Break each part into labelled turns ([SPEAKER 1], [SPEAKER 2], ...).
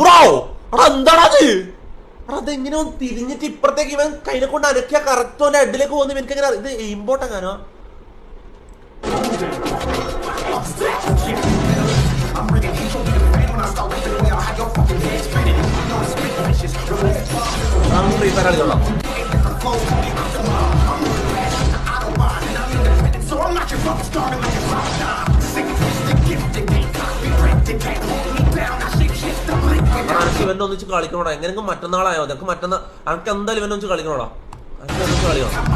[SPEAKER 1] Bro എടാ എന്താണത്? എടാ അതെങ്ങനെ ഒന്ന് തിരിഞ്ഞിട്ട് ഇപ്പുറത്തേക്ക് ഇവൻ കൈനെ കൊണ്ട് അനക്കിയ കറക്റ്റ് ഓന്റെ ഹെഡിലേക്ക് പോകുന്നു. എനിക്ക് എങ്ങനെ ഇത് എയിംബോട്ട് എങ്ങാനോ? ഫ്രീ ഫയർ കളിക്കണം. ഇവന്റെ ഒന്നിച്ച് കളിക്കണോടാ. എങ്ങനെയെങ്കിലും മറ്റന്നാളായോ അതൊക്കെ മറ്റന്നാൾ അനക്ക് എന്തായാലും ഇവനെ ഒന്നിച്ച് കളിക്കണോടാ. അനക്ക് ഒന്നിച്ച് കളിക്കണം.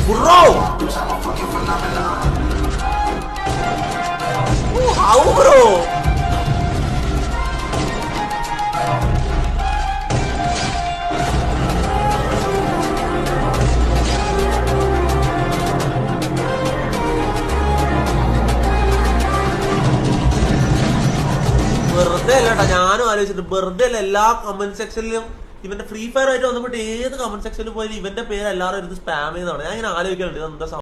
[SPEAKER 1] ബ്രോ ഹൗ ബ്രോ വെറുതെ അല്ലട്ടാ. ഞാനും ആലോചിച്ചിട്ട് വെറുതെ അല്ല. എല്ലാ കമന്റ് സെക്ഷനിലും ഇവന്റെ ഫ്രീ ഫയർ ആയിട്ട് വന്നപ്പോട്ട് ഏത് കമന്റ് സെക്ഷനിൽ പോയാലും ഇവന്റെ പേര് എല്ലാവരും ഇത് സ്പാം ചെയ്യുന്നതാണ്. ഞാൻ ഇങ്ങനെ ആലോചിക്കാറുണ്ട് എന്താ